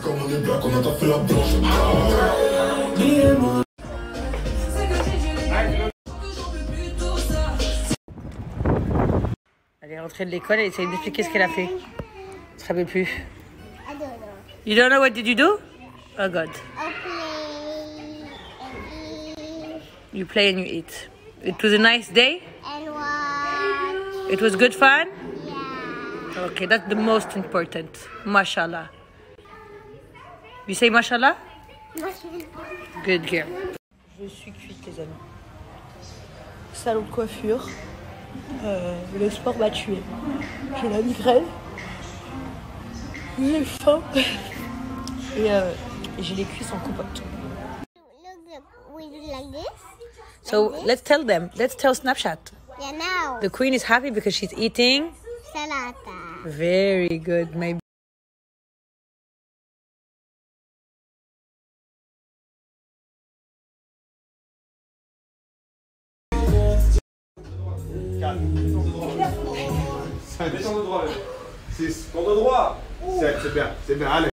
Elle est rentrée de l'école et essaye d'expliquer ce qu'elle a fait. Je ne savais plus. I don't know. You don't know what did you do? Oh God. I play and eat. You play and you eat. It was a nice day? And watch. It was good fun? Yeah. Okay, that's the most important. Mashallah. You say mashallah? Good girl. Je suis cuite, les amis. Salon de coiffure. Le sport m'a tué. J'ai la migraine. J'ai faim. Et j'ai les cuisses en compote. Look, we do like this. So let's tell them. Let's tell Snapchat. Yeah, now. The queen is happy because she's eating. Salata. Very good, maybe. Descends de droit. 6. Tour de droit. 7. C'est bien. C'est bien. Allez.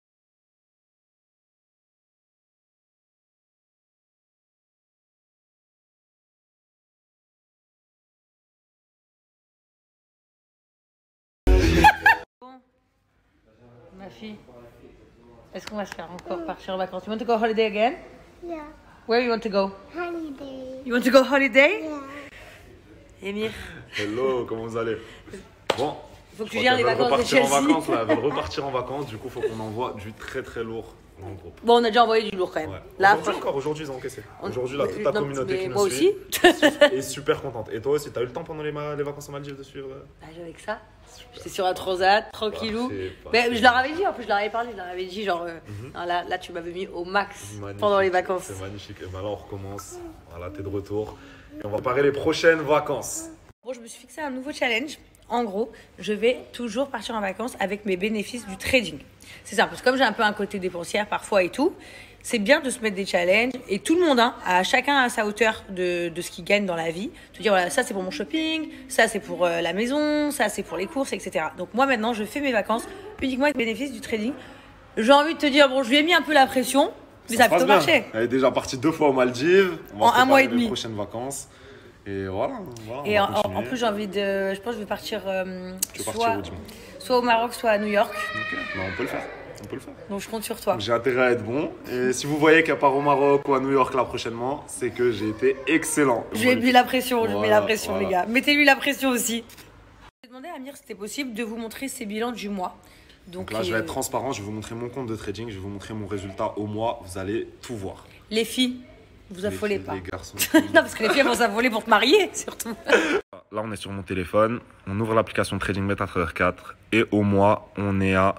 Bon, ma fille, est-ce qu'on va se faire encore partir en vacances? You want to go holiday again? Yeah. Where you want to go? Holiday. You want to go holiday? Yeah. Émir, Hello, comment vous allez? Bon. il faut que tu viennes les vacances de Repartir en Chelsea. vacances là, elle veut repartir en vacances, du coup faut qu'on envoie du très très lourd dans le groupe. Bon, on a déjà envoyé du lourd quand même. Ouais. Là, Aujourd'hui ils ont encaissé. Aujourd'hui là, toute ta Non, communauté mais qui nous moi suit aussi. est super contente. Et toi aussi, t'as eu le temps pendant les vacances en Maldives de suivre? Ah, avec ça, j'étais sur un transat, tranquillou. Parfait. Mais je leur avais dit, en plus je leur avais parlé, je leur avais dit genre, non, là tu m'avais mis au max Magnifique. pendant les vacances. C'est magnifique. Et ben là on recommence. Voilà, t'es de retour. Et on va préparer les prochaines vacances. Bon, je me suis fixé un nouveau challenge. En gros, je vais toujours partir en vacances avec mes bénéfices du trading. C'est ça, parce que comme j'ai un peu un côté dépensière parfois et tout, c'est bien de se mettre des challenges. Et tout le monde, hein, chacun à sa hauteur de ce qu'il gagne dans la vie. Te dire, voilà, ça c'est pour mon shopping, ça c'est pour la maison, ça c'est pour les courses, etc. Donc moi maintenant, je fais mes vacances uniquement avec les bénéfices du trading. J'ai envie de te dire, bon, je lui ai mis un peu la pression, mais ça a plutôt marché. Elle est déjà partie 2 fois aux Maldives. On va En un mois et préparer les demi. prochaines vacances. Et voilà. Et on va en continuer. plus, j'ai envie de. Je pense que je vais partir, Tu veux partir où, dis-moi? soit au Maroc, soit à New York. Ok, bah, on peut le faire. On peut le faire. Donc je compte sur toi. J'ai intérêt à être bon. Et si vous voyez qu'à part au Maroc ou à New York là prochainement, c'est que j'ai été excellent. Je lui ai mis la pression, je mets la pression, voilà. les gars. Mettez-lui la pression aussi. J'ai demandé à Amir si c'était possible de vous montrer ses bilans du mois. Donc là, je vais être transparent. Je vais vous montrer mon compte de trading. Je vais vous montrer mon résultat au mois. Vous allez tout voir. Les filles, vous Les affolez filles, pas. Les garçons. Non, parce que les filles vont s'affoler pour te marier, surtout. Là, on est sur mon téléphone. On ouvre l'application Trading MetaTrader 4. Et au mois, on est à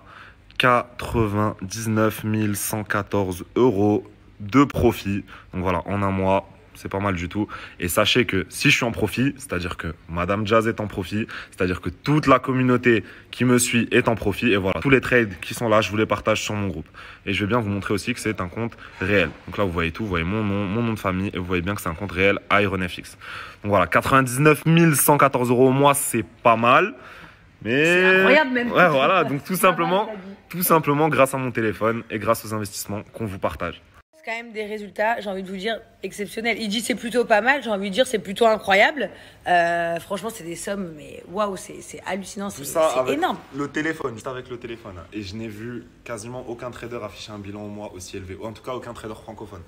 99 114 € de profit. Donc voilà, en un mois, c'est pas mal du tout. Et sachez que si je suis en profit, c'est-à-dire que Madame Jazz est en profit, c'est-à-dire que toute la communauté qui me suit est en profit. Et voilà, tous les trades qui sont là, je vous les partage sur mon groupe. Et je vais bien vous montrer aussi que c'est un compte réel. Donc là, vous voyez tout, vous voyez mon nom de famille et vous voyez bien que c'est un compte réel IronFX. Donc voilà, 99 114 € au mois, c'est pas mal. Mais C'est incroyable même. Ouais, voilà, donc tout C'est pas mal, simplement grâce à mon téléphone et grâce aux investissements qu'on vous partage. C'est quand même des résultats, j'ai envie de vous dire, exceptionnels. Il dit c'est plutôt pas mal, j'ai envie de dire c'est plutôt incroyable. Franchement, c'est des sommes, mais waouh, c'est hallucinant, c'est énorme. Le téléphone, juste avec le téléphone. Et je n'ai vu quasiment aucun trader afficher un bilan au mois aussi élevé. Ou en tout cas, aucun trader francophone.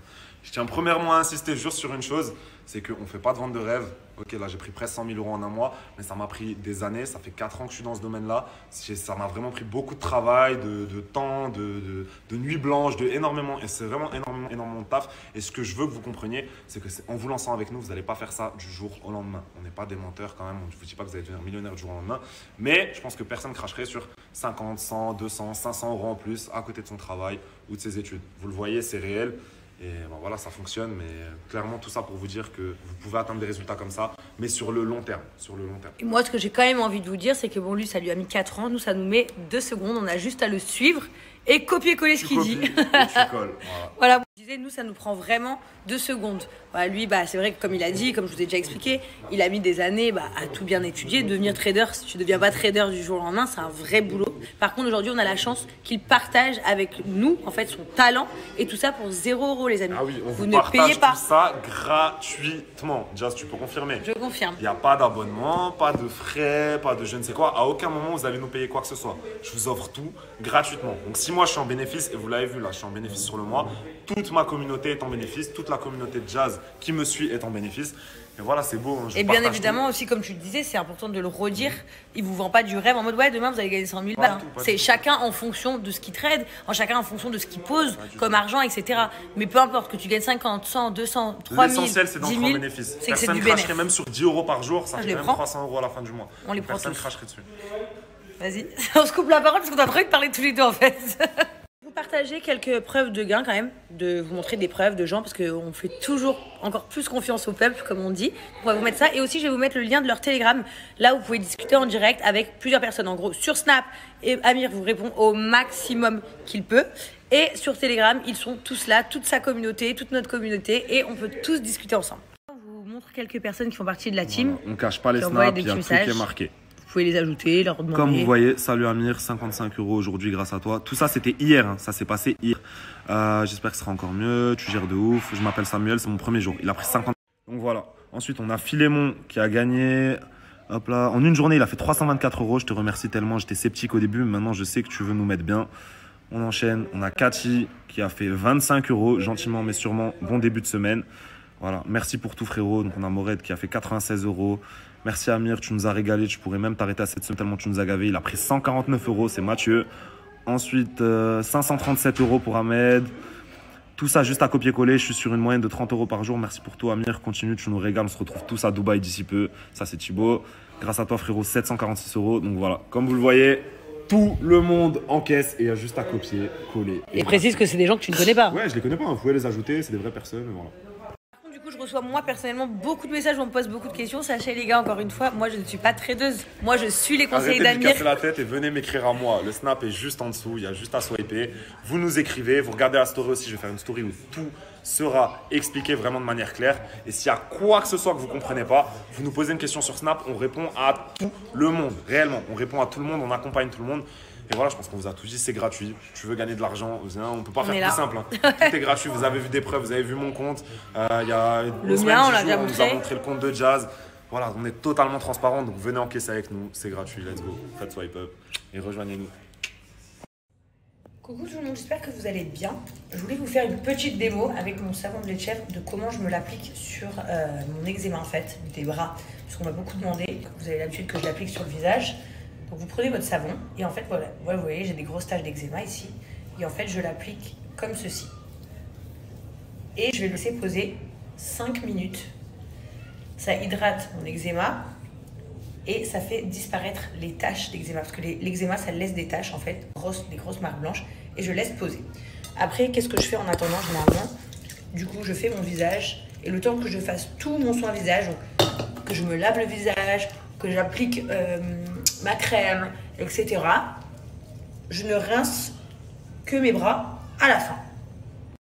Je tiens premièrement à insister juste sur une chose, c'est qu'on ne fait pas de vente de rêve. Ok, là j'ai pris presque 100 000 € en un mois, mais ça m'a pris des années, ça fait 4 ans que je suis dans ce domaine-là. Ça m'a vraiment pris beaucoup de travail, de temps, de nuits blanches, énormément. Et c'est vraiment énormément de taf. Et ce que je veux que vous compreniez, c'est que en vous lançant avec nous, vous n'allez pas faire ça du jour au lendemain. On n'est pas des menteurs quand même, je ne vous dis pas que vous allez devenir millionnaire du jour au lendemain. Mais je pense que personne ne cracherait sur 50, 100, 200, 500 € en plus à côté de son travail ou de ses études. Vous le voyez, c'est réel. Et ben voilà, ça fonctionne, mais clairement tout ça pour vous dire que vous pouvez atteindre des résultats comme ça, mais sur le long terme. Et moi, ce que j'ai quand même envie de vous dire, c'est que bon, lui, ça lui a mis 4 ans, nous, ça nous met 2 secondes, on a juste à le suivre et copier-coller ce qu'il dit. Et tu colles, Voilà, je disais, nous, ça nous prend vraiment 2 secondes. Voilà, lui, bah, c'est vrai que comme il a dit, comme je vous ai déjà expliqué, il a mis des années à tout bien étudier. Devenir trader, si tu ne deviens pas trader du jour au lendemain, c'est un vrai boulot. Par contre, aujourd'hui, on a la chance qu'il partage avec nous, en fait, son talent et tout ça pour 0 €, les amis. Ah oui, on vous ne partage payez pas. tout ça gratuitement. Jazz, tu peux confirmer? Je confirme. Il n'y a pas d'abonnement, pas de frais, pas de je ne sais quoi. À aucun moment, vous allez nous payer quoi que ce soit. Je vous offre tout gratuitement. Donc, si moi, je suis en bénéfice, et vous l'avez vu là, je suis en bénéfice sur le mois, toute ma communauté est en bénéfice, toute la communauté de Jazz qui me suit est en bénéfice. Et voilà, c'est beau. Hein, et bien évidemment aussi, comme tu le disais, c'est important de le redire. Il vous vend pas du rêve en mode ouais, demain vous allez gagner 100 000 balles. C'est chacun en fonction de ce qu'il trade, chacun en fonction de ce qu'il pose comme argent, etc. Mais peu importe que tu gagnes 50, 100, 200, 3000, l'essentiel, c'est d'entrer en bénéfice. C'est que c'est Personne du cracherait bénéfice. même sur 10 € par jour, ça fait même prends. 300 € à la fin du mois. On les prend Personne tous. cracherait dessus. Vas-y, on se coupe la parole parce qu'on a trop envie de parler tous les deux en fait. Vous partagez quelques preuves de gain quand même, de vous montrer des preuves de gens parce qu'on fait toujours encore plus confiance au peuple comme on dit. On va vous mettre ça et aussi je vais vous mettre le lien de leur Telegram. Là vous pouvez discuter en direct avec plusieurs personnes. En gros sur Snap, et Amir vous répond au maximum qu'il peut. Et sur Telegram, ils sont tous là, toute sa communauté, toute notre communauté et on peut tous discuter ensemble. On vous montre quelques personnes qui font partie de la team. Voilà, on cache pas les Qui envoient snaps, des il y a petits tout qui est messages. marqué. Vous pouvez les ajouter, leur demander. Comme vous voyez, salut Amir, 55 € aujourd'hui grâce à toi. Tout ça c'était hier, hein, ça s'est passé hier. J'espère que ce sera encore mieux, tu gères de ouf. Je m'appelle Samuel, c'est mon premier jour. Il a pris 50. Donc voilà. Ensuite on a Philémon qui a gagné. Hop là. En une journée il a fait 324 €. Je te remercie tellement, j'étais sceptique au début, mais maintenant je sais que tu veux nous mettre bien. On enchaîne, on a Cathy qui a fait 25 €, gentiment mais sûrement. Bon début de semaine. Voilà, merci pour tout frérot. Donc on a Mored qui a fait 96 €. Merci Amir, tu nous as régalé. Tu pourrais même t'arrêter à cette semaine tellement tu nous as gavé. Il a pris 149 €, c'est Mathieu. Ensuite, 537 € pour Ahmed. Tout ça juste à copier-coller. Je suis sur une moyenne de 30 € par jour. Merci pour tout Amir. Continue, tu nous régales. On se retrouve tous à Dubaï d'ici peu. Ça c'est Thibaut. Grâce à toi frérot, 746 €. Donc voilà, comme vous le voyez, tout le monde encaisse et il y a juste à copier-coller. Et précise que c'est des gens que tu ne connais pas. Ouais, je les connais pas. Vous pouvez les ajouter, c'est des vraies personnes. Voilà. Du coup, je reçois moi personnellement beaucoup de messages où on me pose beaucoup de questions. Sachez les gars, encore une fois, moi je ne suis pas tradeuse. Moi je suis les conseils Arrêtez de lui d'Amir. casser la tête et venez m'écrire à moi. Le snap est juste en dessous, il y a juste à swiper. Vous nous écrivez, vous regardez la story aussi. Je vais faire une story où tout sera expliqué vraiment de manière claire. Et s'il y a quoi que ce soit que vous ne comprenez pas, vous nous posez une question sur Snap, on répond à tout le monde. Réellement, on répond à tout le monde, on accompagne tout le monde. Et voilà, je pense qu'on vous a tout dit, c'est gratuit. Tu veux gagner de l'argent, on ne peut pas faire plus simple. Hein. Tout est gratuit, vous avez vu des preuves, vous avez vu mon compte. Il y a le mien, on l'a déjà on montré. nous a montré le compte de Jazz. Voilà, on est totalement transparent, donc venez encaisser avec nous, c'est gratuit, let's go. Faites swipe up et rejoignez-nous. Coucou tout le monde, j'espère que vous allez bien. Je voulais vous faire une petite démo avec mon savon de lait de chèvre de comment je me l'applique sur mon eczéma en fait, des bras. Parce qu'on m'a beaucoup demandé, vous avez l'habitude que je l'applique sur le visage. Donc vous prenez votre savon et en fait voilà, vous voyez j'ai des grosses taches d'eczéma ici. Et en fait je l'applique comme ceci. Et je vais le laisser poser 5 minutes. Ça hydrate mon eczéma et ça fait disparaître les taches d'eczéma. Parce que l'eczéma ça laisse des taches en fait, des grosses marques blanches. Et je laisse poser. Après qu'est-ce que je fais en attendant généralement? Du coup je fais mon visage. Et le temps que je fasse tout mon soin visage, donc, que je me lave le visage, que j'applique ma crème, etc. Je ne rince que mes bras à la fin.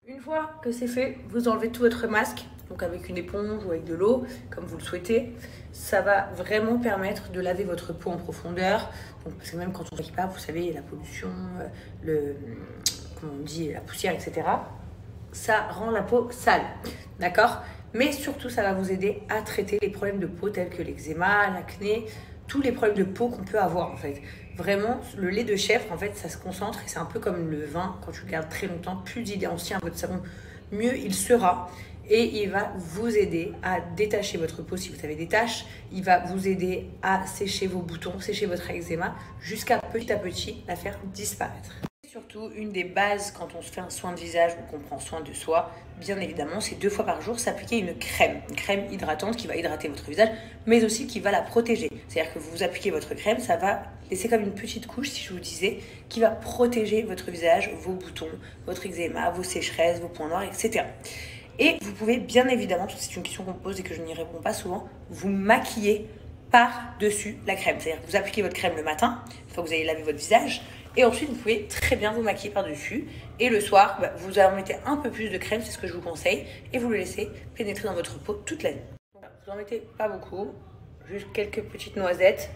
Une fois que c'est fait, vous enlevez tout votre masque, donc avec une éponge ou avec de l'eau, comme vous le souhaitez. Ça va vraiment permettre de laver votre peau en profondeur. Donc, parce que même quand on ne pas, vous savez, la pollution, comment on dit, la poussière, etc. Ça rend la peau sale, d'accord? Mais surtout, ça va vous aider à traiter les problèmes de peau tels que l'eczéma, l'acné, tous les problèmes de peau qu'on peut avoir en fait. Vraiment, le lait de chèvre, en fait, ça se concentre et c'est un peu comme le vin. Quand tu le gardes très longtemps, plus il est ancien votre savon, mieux il sera. Et il va vous aider à détacher votre peau si vous avez des taches. Il va vous aider à sécher vos boutons, sécher votre eczéma, jusqu'à petit à petit la faire disparaître. Surtout, une des bases quand on se fait un soin de visage ou qu'on prend soin de soi, bien évidemment, c'est 2 fois par jour s'appliquer une crème hydratante qui va hydrater votre visage, mais aussi qui va la protéger. C'est-à-dire que vous appliquez votre crème, ça va laisser comme une petite couche, si je vous disais, qui va protéger votre visage, vos boutons, votre eczéma, vos sécheresses, vos points noirs, etc. Et vous pouvez bien évidemment, c'est une question qu'on me pose et que je n'y réponds pas souvent, vous maquiller par-dessus la crème. C'est-à-dire que vous appliquez votre crème le matin, une fois que vous avez lavé votre visage, et ensuite vous pouvez très bien vous maquiller par-dessus. Et le soir, vous en mettez un peu plus de crème, c'est ce que je vous conseille, et vous le laissez pénétrer dans votre peau toute la nuit. Vous n'en mettez pas beaucoup, juste quelques petites noisettes.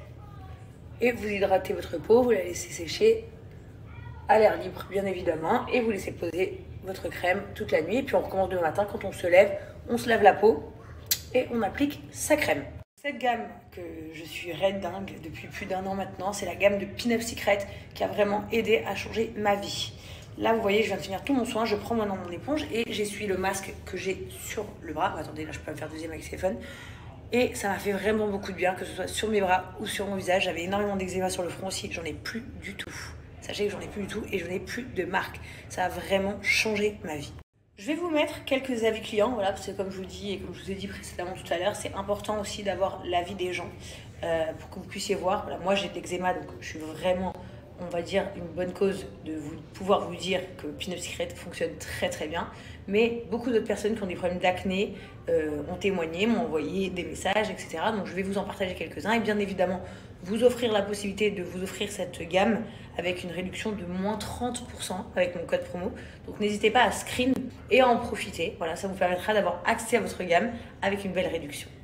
Et vous hydratez votre peau, vous la laissez sécher à l'air libre, bien évidemment. Et vous laissez poser votre crème toute la nuit. Et puis on recommence demain matin, quand on se lève, on se lave la peau et on applique sa crème. Cette gamme que je suis red dingue depuis plus d'1 an maintenant, c'est la gamme de Pin Up Secret qui a vraiment aidé à changer ma vie. Là, vous voyez, je viens de finir tout mon soin, je prends maintenant mon éponge et j'essuie le masque que j'ai sur le bras. Attendez, là, je peux me faire deuxième avec le téléphone. Et ça m'a fait vraiment beaucoup de bien, que ce soit sur mes bras ou sur mon visage. J'avais énormément d'eczéma sur le front aussi, j'en ai plus du tout. Sachez que j'en ai plus du tout et je n'ai plus de marque. Ça a vraiment changé ma vie. Je vais vous mettre quelques avis clients, voilà, parce que comme je vous dis et comme je vous ai dit précédemment tout à l'heure, c'est important aussi d'avoir l'avis des gens pour que vous puissiez voir. Voilà, moi j'ai de l'eczéma, donc je suis vraiment, on va dire, une bonne cause de pouvoir vous dire que Pin Up Secret fonctionne très très bien. Mais beaucoup d'autres personnes qui ont des problèmes d'acné ont témoigné, m'ont envoyé des messages, etc. Donc je vais vous en partager quelques-uns et bien évidemment vous offrir la possibilité de vous offrir cette gamme avec une réduction de moins 30% avec mon code promo. Donc n'hésitez pas à screen et à en profiter. Voilà, ça vous permettra d'avoir accès à votre gamme avec une belle réduction.